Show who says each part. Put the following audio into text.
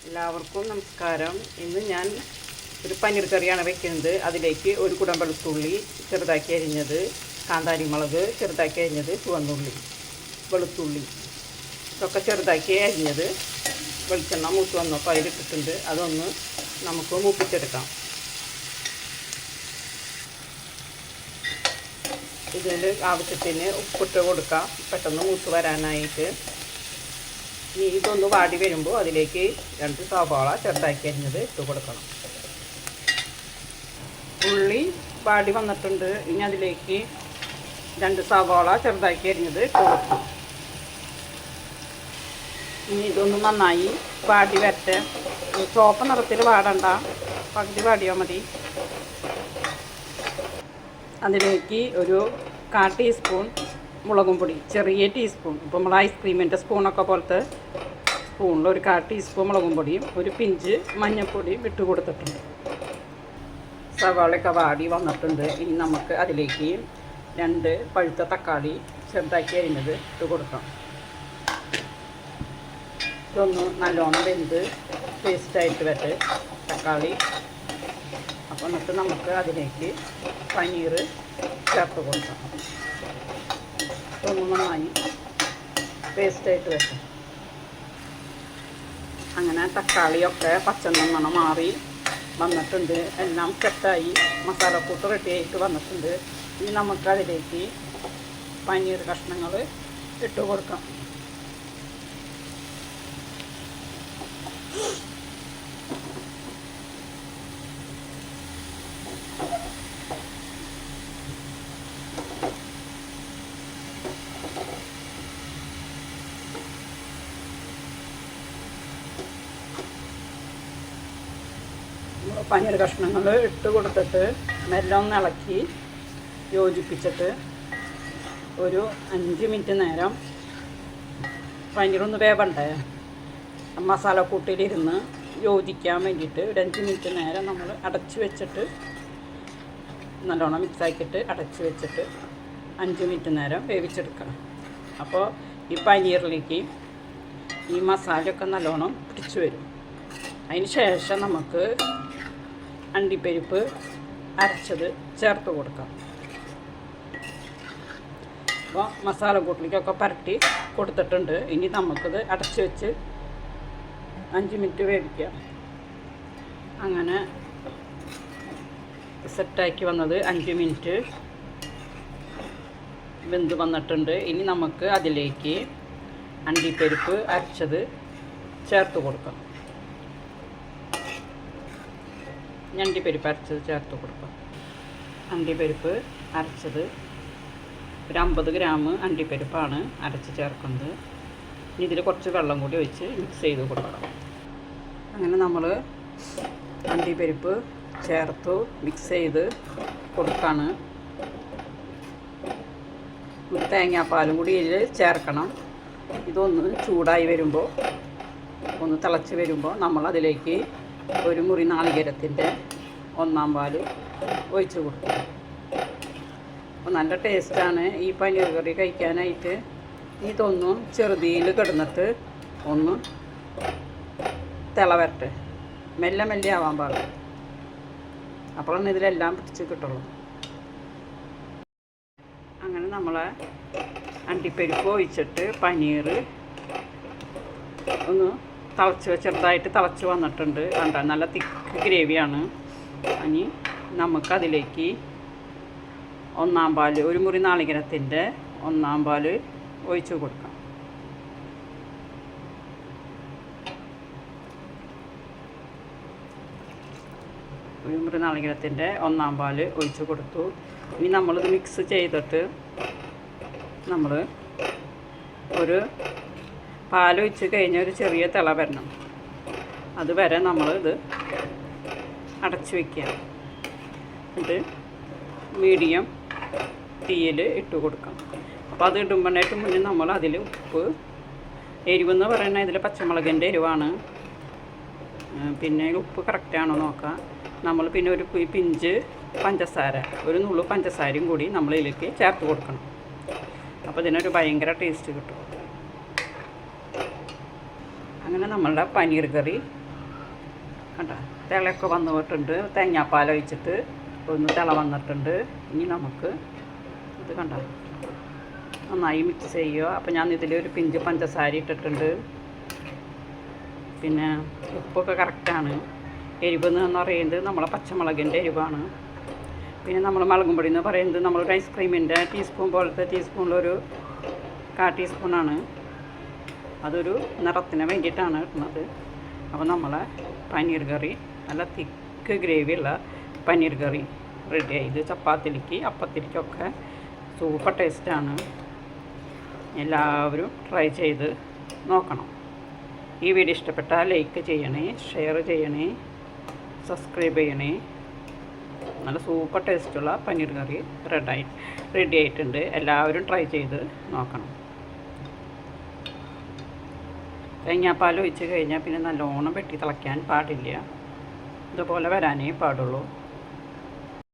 Speaker 1: എല്ലാവർക്കും നമസ്കാരം. ഇന്ന് ഞാൻ ഒരു പനീർ കറിയാണ് വെക്കുന്നത്. അതിലേക്ക് ഒരു കുടം വെളുത്തുള്ളി ചെറുതാക്കി അരിഞ്ഞത്, കാന്താരി മുളക് ചെറുതാക്കി അരിഞ്ഞത്, ചുവന്നുള്ളി, വെളുത്തുള്ളി ഇതൊക്കെ ചെറുതാക്കി അരിഞ്ഞത് വെളിച്ചെണ്ണ മൂത്ത് വന്നപ്പോൾ അതിലിട്ടിട്ടുണ്ട്. അതൊന്ന് നമുക്ക് മൂപ്പിച്ചെടുക്കാം. ഇതിൽ ആവശ്യത്തിന് ഉപ്പിട്ട് കൊടുക്കാം, പെട്ടെന്ന് മൂത്ത് വരാനായിട്ട്. ഇനി ഇതൊന്ന് വാടി വരുമ്പോൾ അതിലേക്ക് 2 സവാള ചെറുതാക്കി അരിഞ്ഞത് ഇട്ട് കൊടുക്കണം. ഉള്ളി വാടി വന്നിട്ടുണ്ട്. ഇനി അതിലേക്ക് 2 സവാള ചെറുതാക്കി അരിഞ്ഞത് ഇട്ട് കൊടുക്കണം. ഇനി ഇതൊന്ന് നന്നായി വാടി വരട്ടെ. ചുവപ്പ് നിറത്തിൽ വാടണ്ട, പകുതി വാടിയാൽ മതി. അതിലേക്ക് ഒരു 1/4 ടീസ്പൂൺ മുളകും പൊടി, ചെറിയ ടീസ്പൂൺ, ഇപ്പോൾ നമ്മൾ ഐസ്ക്രീമിൻ്റെ സ്പൂണൊക്കെ പോലത്തെ സ്പൂണിൽ ഒരു 1/4 ടീസ്പൂൺ മുളകും പൊടിയും ഒരു പിഞ്ച് മഞ്ഞൾപ്പൊടിയും ഇട്ട് കൊടുത്തിട്ടുണ്ട്. സവാളയൊക്കെ വാടി വന്നിട്ടുണ്ട്. ഇനി നമുക്ക് അതിലേക്ക് 2 പഴുത്ത തക്കാളി ചെറുതാക്കി അരിഞ്ഞത് ഇട്ട് കൊടുക്കാം. ഇതൊന്ന് നല്ലോണം വെന്ത് പേസ്റ്റായിട്ട് വരട്ടെ തക്കാളി. അപ്പോൾ എന്നിട്ട് നമുക്ക് അതിലേക്ക് പനീർ ചേർത്ത് കൊടുക്കാം. ഇതൊന്ന് നന്നായി പേസ്റ്റായിട്ട് വരട്ടെ. അങ്ങനെ തക്കാളിയൊക്കെ പച്ചമണം മാറി വന്നിട്ടുണ്ട്. എല്ലാം സെറ്റായി, മസാലക്കൂട്ട് റെഡിയായിട്ട് വന്നിട്ടുണ്ട്. ഇനി നമുക്ക് അതിലേക്ക് പനീർ കഷ്ണങ്ങൾ ഇട്ട് കൊടുക്കാം. പനീർ കഷ്ണങ്ങൾ ഇട്ട് കൊടുത്തിട്ട് മെല്ലെ ഒന്ന് ഇളക്കി യോജിപ്പിച്ചിട്ട് ഒരു 5 മിനിറ്റ് നേരം പനീറൊന്ന് വേവണ്ടേ, മസാലക്കൂട്ടിലിരുന്ന് യോജിക്കാൻ വേണ്ടിയിട്ട് ഒരു 5 മിനിറ്റ് നേരം നമ്മൾ അടച്ച് വെച്ചിട്ട് നല്ലോണം മിക്സാക്കിയിട്ട് അടച്ച് വെച്ചിട്ട് 5 മിനിറ്റ് നേരം വേവിച്ചെടുക്കാം. അപ്പോൾ ഈ പനീറിലേക്ക് ഈ മസാലയൊക്കെ നല്ലോണം പിടിച്ചു വരും. അതിന് ശേഷം നമുക്ക് അണ്ടിപ്പരിപ്പ് അരച്ചത് ചേർത്ത് കൊടുക്കാം. അപ്പോൾ മസാലക്കൂട്ടിലേക്കൊക്കെ പരട്ടി കൊടുത്തിട്ടുണ്ട്. ഇനി നമുക്കത് അടച്ച് വെച്ച് 5 മിനിറ്റ് വേവിക്കാം. അങ്ങനെ സെറ്റാക്കി വന്നത് 5 മിനിറ്റ് വെന്ത് വന്നിട്ടുണ്ട്. ഇനി നമുക്ക് അതിലേക്ക് അണ്ടിപ്പരിപ്പ് അരച്ചത് ചേർത്ത് കൊടുക്കാം. അണ്ടിപ്പരിപ്പ് അരച്ചത് ചേർത്ത് കൊടുക്കാം. അണ്ടിപ്പരിപ്പ് അരച്ചത് ഒരു 50 ഗ്രാം അണ്ടിപ്പരിപ്പാണ് അരച്ച് ചേർക്കുന്നത്. ഇതിൽ കുറച്ച് വെള്ളം കൂടി ഒഴിച്ച് മിക്സ് ചെയ്ത് കൊടുക്കണം. അങ്ങനെ നമ്മൾ അണ്ടിപ്പരിപ്പ് ചേർത്ത് മിക്സ് ചെയ്ത് കൊടുക്കാണ്. തേങ്ങാപ്പാലും കൂടി ഇതിൽ ചേർക്കണം. ഇതൊന്ന് ചൂടായി വരുമ്പോൾ, ഒന്ന് തിളച്ച് വരുമ്പോൾ നമ്മളതിലേക്ക് ഒരു മുറി നാളികേരത്തിൻ്റെ 1/4 പാല് ഒഴിച്ച് കൊടുക്കും. അപ്പോൾ നല്ല ടേസ്റ്റാണ് ഈ പനീർ കറി കഴിക്കാനായിട്ട്. ഇതൊന്നും ചെറുതീയിൽ കിടന്നിട്ട് ഒന്ന് വരട്ടെ, മെല്ലെ മെല്ലെ ആവാൻ പാടില്ല. അപ്പോഴാണ് ഇതിലെല്ലാം പിടിച്ച് കിട്ടുള്ളൂ. അങ്ങനെ നമ്മളെ അണ്ടിപ്പരിപ്പ് ഒഴിച്ചിട്ട് പനീർ ഒന്ന് ചെറുതായിട്ട് തിളച്ച് വന്നിട്ടുണ്ട്. കണ്ട നല്ല തിക്ക് ഗ്രേവിയാണ്. ഇനി നമുക്കതിലേക്ക് 1/4 പാല്, ഒരു മുറി നാളികേരത്തിൻ്റെ 1/4 പാല് ഒഴിച്ച് കൊടുക്കാം. ഒരു മുറി നാളികേരത്തിൻ്റെ 1/4 പാല് ഒഴിച്ച് കൊടുത്തു. ഇനി നമ്മളിത് മിക്സ് ചെയ്തിട്ട് നമ്മൾ ഒരു പാലൊഴിച്ച് കഴിഞ്ഞാൽ ഒരു ചെറിയ തിള വരണം. അതുവരെ നമ്മളിത് അടച്ച് വയ്ക്കുക. ഇത് മീഡിയം തീയിൽ ഇട്ട് കൊടുക്കാം. അപ്പോൾ അത് ഇടുമ്പോഴായിട്ട് മുന്നേ നമ്മൾ അതിൽ ഉപ്പ്, എരിവെന്ന് പറയുന്നത് ഇതിൽ പച്ചമുളകിൻ്റെ എരിവാണ്. പിന്നെ ഉപ്പ് കറക്റ്റാണോ നോക്കാം. നമ്മൾ പിന്നെ ഒരു പിഞ്ച് പഞ്ചസാര, ഒരു നുള്ളു പഞ്ചസാരയും കൂടി നമ്മൾ ഇതിലേക്ക് ചേർത്ത് കൊടുക്കണം. അപ്പോൾ ഇതിനൊരു ഭയങ്കര ടേസ്റ്റ് കിട്ടും. അങ്ങനെ നമ്മളുടെ പനീർ കറി കണ്ട തിളയൊക്കെ വന്നിട്ടുണ്ട്. തേങ്ങാപ്പാൽ ഒഴിച്ചിട്ട് ഒന്ന് തിള വന്നിട്ടുണ്ട്. ഇനി നമുക്ക് ഇത് കണ്ട നന്നായി മിക്സ് ചെയ്യുക. അപ്പോൾ ഞാൻ ഇതിൽ ഒരു പിഞ്ച് പഞ്ചസാര ഇട്ടിട്ടുണ്ട്. പിന്നെ ഉപ്പൊക്കെ കറക്റ്റാണ്. എരിവ് എന്ന് പറയുന്നത് നമ്മളെ പച്ചമുളകിൻ്റെ എരിവാണ്. പിന്നെ നമ്മൾ മുളകും പൊടി എന്ന് പറയുന്നത് നമ്മളൊരു ഐസ്ക്രീമിൻ്റെ ടീസ്പൂൺ പോലത്തെ ടീസ്പൂണിലൊരു 1/4 ടീസ്പൂണാണ്. അതൊരു നിറത്തിന് വേണ്ടിയിട്ടാണ് ഇടുന്നത്. അപ്പോൾ നമ്മളെ പനീർ കറി നല്ല തിക്ക് ഗ്രേവിയുള്ള പനീർ കറി റെഡിയായി. ഇത് ചപ്പാത്തിലേക്ക് അപ്പത്തിലേക്കൊക്കെ സൂപ്പർ ടേസ്റ്റാണ്. എല്ലാവരും ട്രൈ ചെയ്ത് നോക്കണം. ഈ വീഡിയോ ഇഷ്ടപ്പെട്ടാൽ ലൈക്ക് ചെയ്യണേ, ഷെയർ ചെയ്യണേ, സബ്സ്ക്രൈബ് ചെയ്യണേ. നല്ല സൂപ്പർ ടേസ്റ്റുള്ള പനീർ കറി റെഡി ആയിട്ടുണ്ട്. എല്ലാവരും ട്രൈ ചെയ്ത് നോക്കണം. തേങ്ങാപ്പാൽ ഒഴിച്ച് കഴിഞ്ഞാൽ പിന്നെ നല്ലോണം വെട്ടി തിളയ്ക്കാൻ പാടില്ല. ഇതുപോലെ വരാനേ പാടുള്ളൂ.